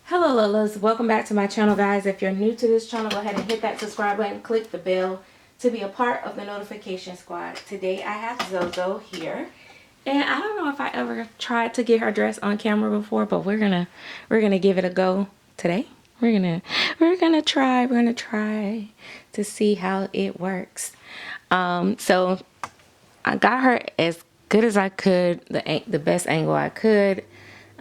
Hello Lolas, welcome back to my channel guys. If you're new to this channel, go ahead and hit that subscribe button, click the bell to be a part of the notification squad. Today I have Zozo here, and I don't know if I ever tried to get her dressed on camera before, but we're gonna give it a go today. We're gonna try to see how it works. So I got her as good as I could, the best angle I could.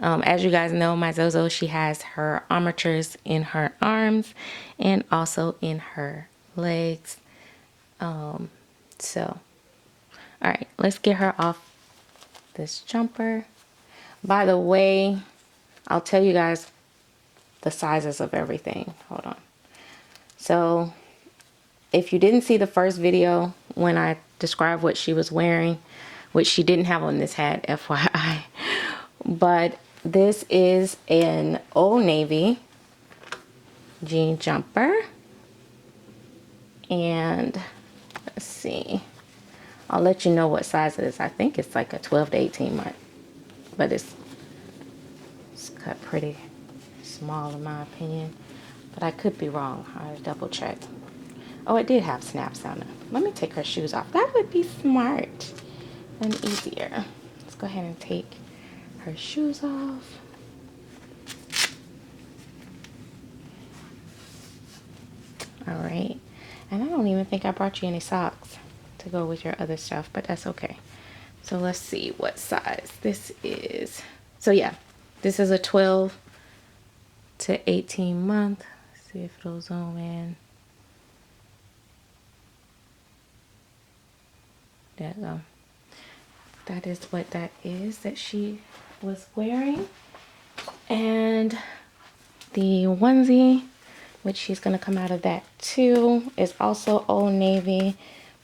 As you guys know, my Zozo, she has her armatures in her arms and also in her legs. So, all right, let's get her off this jumper. By the way, I'll tell you guys the sizes of everything. Hold on. So, if you didn't see the first video when I described what she was wearing, which she didn't have on this hat, FYI, but this is an Old Navy jean jumper, and let's see, I'll let you know what size it is. I think it's like a 12 to 18 month, but it's cut pretty small in my opinion, but I could be wrong. I'll double check. Oh, it did have snaps on it. Let me take her shoes off. That would be smart and easier. Let's go ahead and take her shoes off. All right, and I don't even think I brought you any socks to go with your other stuff, but that's okay. So let's see what size this is. So yeah, this is a 12 to 18 month. Let's see if it'll zoom in. There you go. That is what that is that she was wearing. And the onesie, which she's gonna come out of that too, is also Old Navy.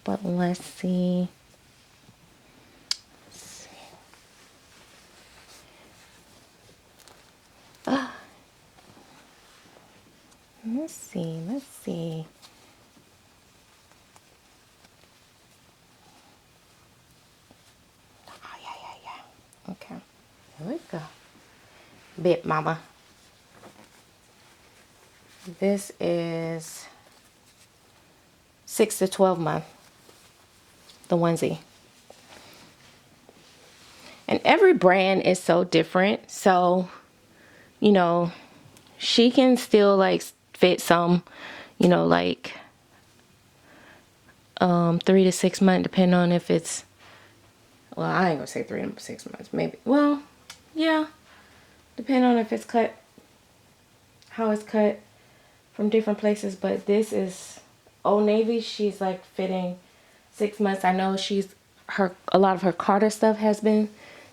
But let's see. Let's see. Oh, yeah. Okay, here we go. Bit mama. This is 6 to 12 month, the onesie. And every brand is so different. So, you know, she can still like fit some, you know, like 3 to 6 months, depending on if it's, well, I ain't gonna say 3 to 6 months, maybe, well, yeah, depending on if it's cut, how it's cut from different places. But this is Old Navy. She's like fitting 6 months. I know a lot of her Carter stuff has been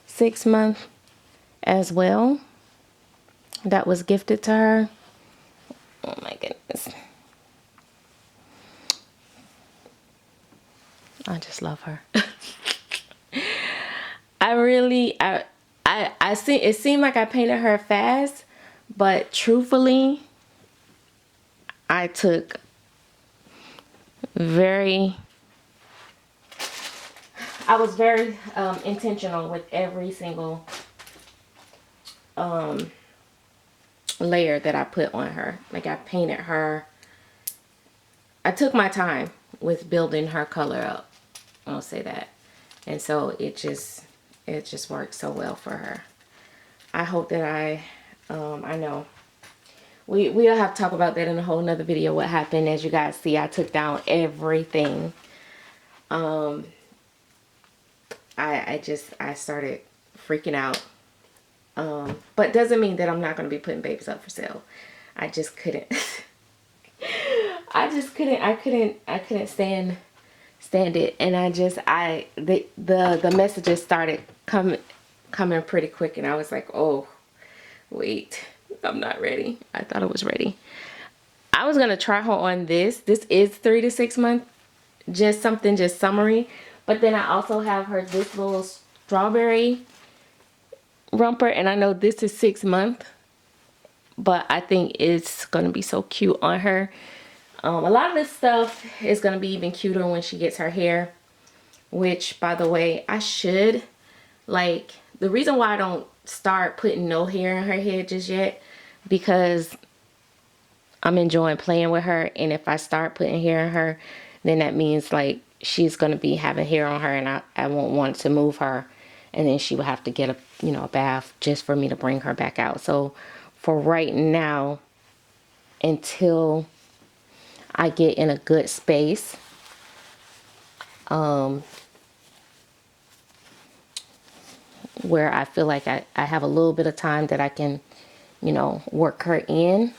6 months as well. That was gifted to her. Oh my goodness. I just love her. I see, it seemed like I painted her fast, but truthfully, I took I was very intentional with every single layer that I put on her. Like, I painted her. I took my time with building her color up. I'll say that. And so it just worked so well for her. I hope that I know we'll have to talk about that in a whole nother video, what happened. As you guys see, I took down everything. I started freaking out. But doesn't mean that I'm not going to be putting babies up for sale. I just couldn't. I couldn't stand it. And the messages started coming pretty quick, and I was like, oh, wait, I'm not ready. I thought I was ready. I was going to try her on this. This is 3 to 6 months. Just summery. But then I also have her this little strawberry romper, and I know this is 6 months, but I think it's gonna be so cute on her. A lot of this stuff is gonna be even cuter when she gets her hair, which, by the way, I should, like, the reason why I don't start putting no hair in her head just yet, because I'm enjoying playing with her, and if I start putting hair in her, then that means like she's going to be having hair on her, and I won't want to move her, and then she will have to get a bath just for me to bring her back out. So for right now, until I get in a good space, where I feel like I have a little bit of time that I can, work her in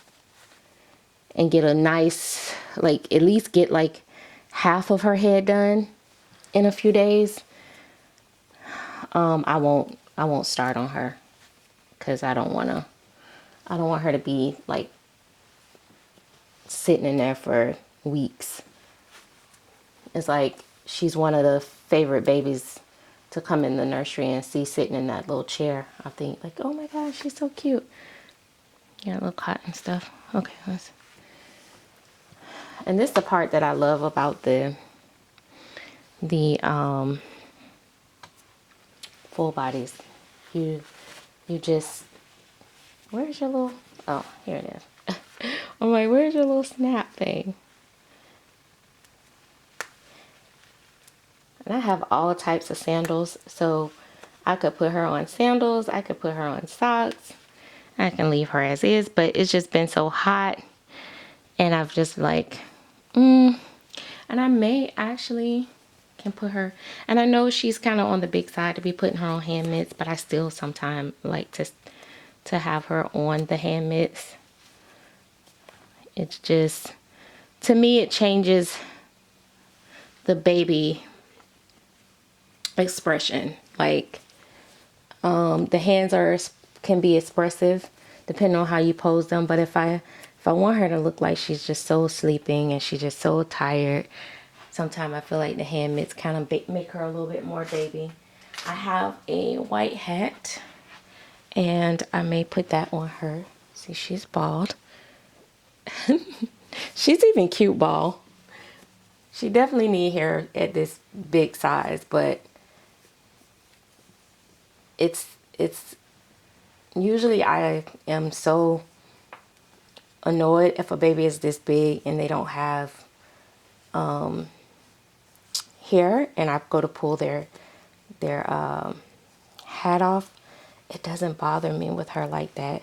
and get a nice, like at least get like half of her head done in a few days, I won't start on her, because I don't want her to be like sitting in there for weeks. It's like she's one of the favorite babies to come in the nursery and see sitting in that little chair. I think like, oh my gosh, she's so cute. Yeah, little cotton stuff. Okay, and this is the part that I love about the full bodies. You just, where's your little, oh, here it is. I'm like, where's your little snap thing? And I have all types of sandals, so I could put her on sandals, I could put her on socks, I can leave her as is, but it's just been so hot, and I've just like, and I may actually can put her, and I know she's kind of on the big side to be putting her on hand mitts, but I still sometimes like to have her on the hand mitts. It's just, to me, it changes the baby expression. Like, the hands can be expressive depending on how you pose them, but if I want her to look like she's just so sleeping and she's just so tired, sometimes I feel like the hand mitts kind of make her a little bit more baby. I have a white hat, and I may put that on her. See, she's bald. She's even cute bald. She definitely need hair at this big size, but it's usually I am so annoyed if a baby is this big and they don't have hair, and I go to pull their hat off. It doesn't bother me with her like that.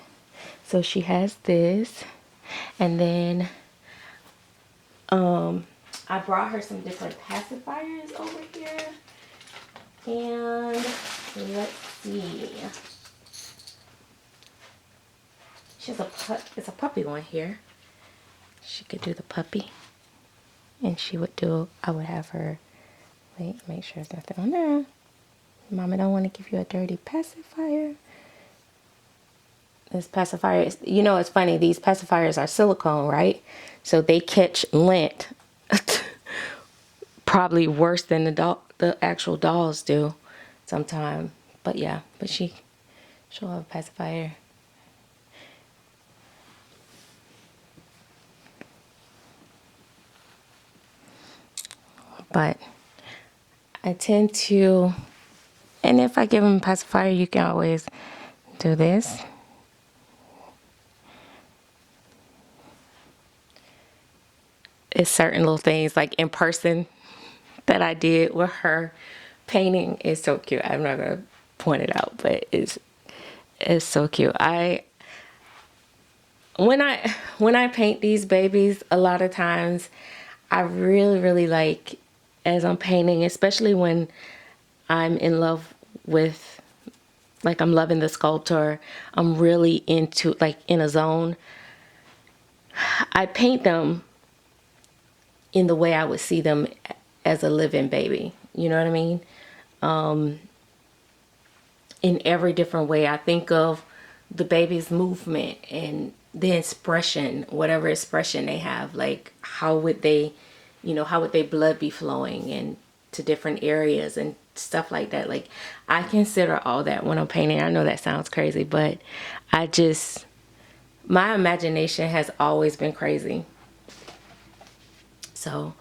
So she has this, and then I brought her some different pacifiers over here, and let's see. She has it's a puppy one here. She could do the puppy, and I would have her, wait, make sure there's nothing on there. Mama don't want to give you a dirty pacifier. This pacifier is, it's funny, these pacifiers are silicone, right? So they catch lint probably worse than the actual dolls do sometimes. But yeah, she'll have a pacifier. But I tend to, and if I give them a pacifier, you can always do this. It's certain little things like in person that I did with her painting is so cute. I'm not gonna point it out, but it's so cute. When I paint these babies, a lot of times I really like, as I'm painting, especially when I'm in love with, like I'm loving the sculptor, I'm really into, like in a zone, I paint them in the way I would see them as a living baby. You know what I mean? In every different way. I think of the baby's movement and the expression, whatever expression they have, like how would they blood be flowing and to different areas and stuff like that. Like I consider all that when I'm painting. I know that sounds crazy, but my imagination has always been crazy. So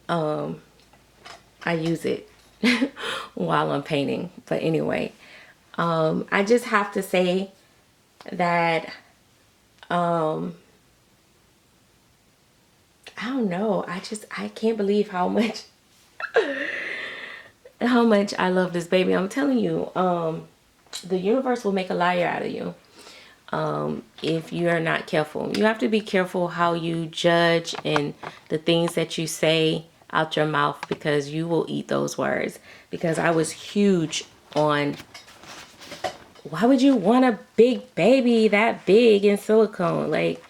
I use it while I'm painting. But anyway, I just have to say that I don't know. I can't believe how much I love this baby. I'm telling you, the universe will make a liar out of you. If you are not careful. You have to be careful how you judge and the things that you say out your mouth, because you will eat those words. Because I was huge on, why would you want a big baby that big in silicone? Like,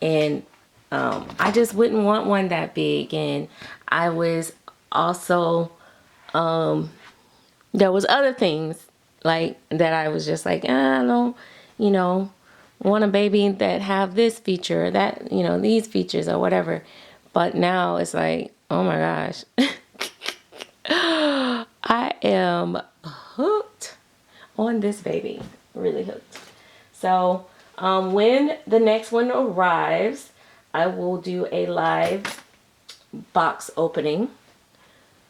and I just wouldn't want one that big. And I was also, there was other things like that I was just like, I don't, you know, want a baby that have this feature, that, you know, these features or whatever. But now it's like, oh my gosh. I am hooked on this baby. Really hooked. So when the next one arrives, I will do a live box opening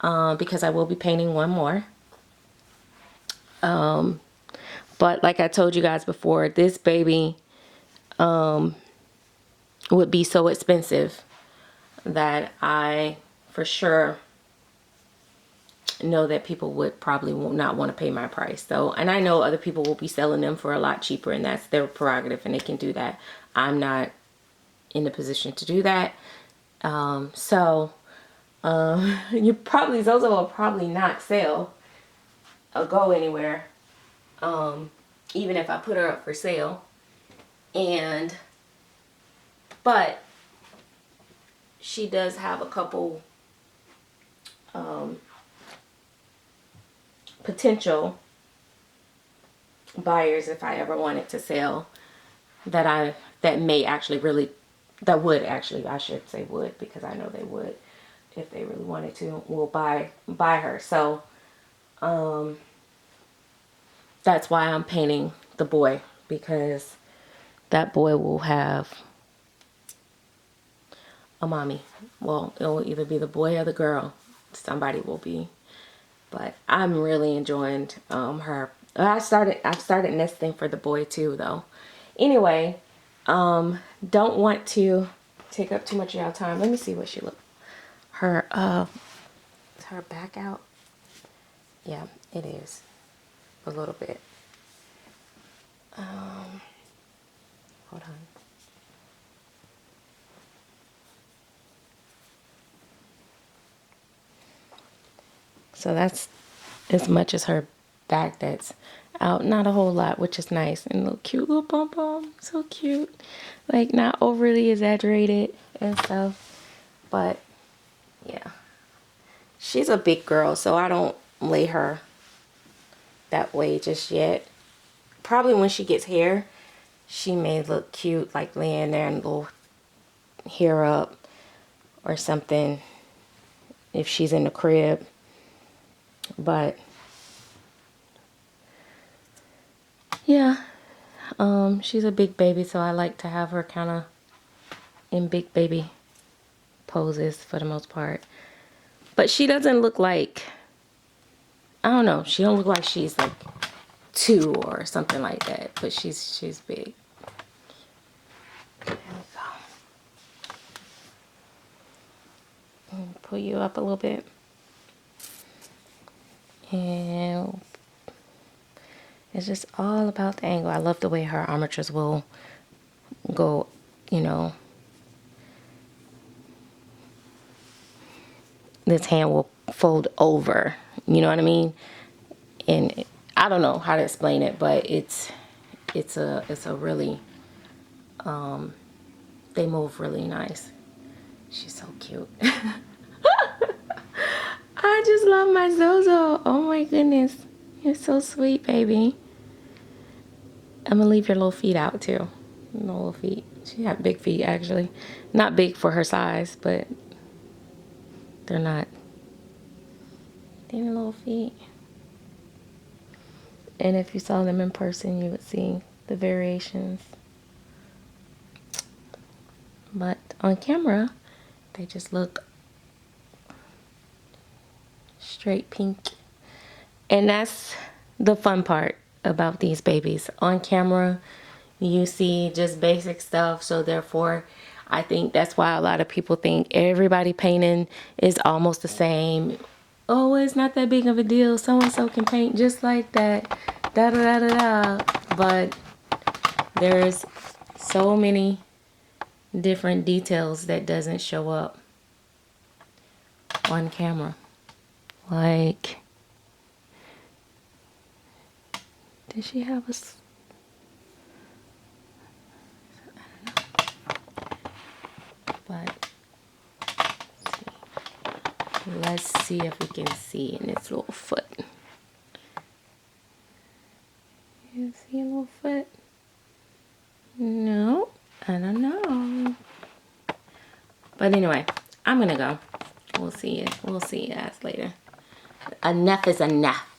because I will be painting one more. But like I told you guys before, this baby would be so expensive that I for sure know that people would probably not want to pay my price. So, and I know other people will be selling them for a lot cheaper, and that's their prerogative and they can do that. I'm not in the position to do that. You probably, Zozo will probably not sell or go anywhere, even if I put her up for sale. But she does have a couple potential buyers if I ever wanted to sell, that may actually really, that would actually, I should say would, because I know they would, if they really wanted to, will buy her. So that's why I'm painting the boy, because that boy will have a mommy. Well, it will either be the boy or the girl. Somebody will be. But I'm really enjoying her. I've started nesting for the boy too, though. Anyway, don't want to take up too much of y'all time. Let me see what she look. Her is her back out? Yeah, it is a little bit. Hold on. So that's as much as her back that's out. Not a whole lot, which is nice. And little cute little pom-pom. So cute. Like, not overly exaggerated and stuff. But, yeah. She's a big girl, so I don't lay her that way just yet. Probably when she gets hair, she may look cute, like laying there and a little hair up or something if she's in the crib. But yeah, she's a big baby, so I like to have her kind of in big baby poses for the most part. But she doesn't look like, I don't know, she don't look like she's like 2 or something like that, but she's big. There we go. Pull you up a little bit. And it's just all about the angle. I love the way her armatures will go, you know. This hand will fold over, you know what I mean? And I don't know how to explain it, but it's a really, they move really nice. She's so cute. I just love my Zozo. Oh my goodness. You're so sweet, baby. I'm gonna leave your little feet out too. No little feet. She got big feet, actually. Not big for her size, but they're not. They're little feet. And if you saw them in person, you would see the variations. But on camera, they just look straight pink. And that's the fun part about these babies. On camera, you see just basic stuff. So therefore, I think that's why a lot of people think everybody painting is almost the same. Oh, it's not that big of a deal. So and so can paint just like that. Da da da da da. But there's so many different details that doesn't show up on camera. Like, did she have a... But let's see if we can see in this little foot. You see a little foot? No, I don't know. But anyway, I'm gonna go. We'll see you. We'll see you guys later. Enough is enough.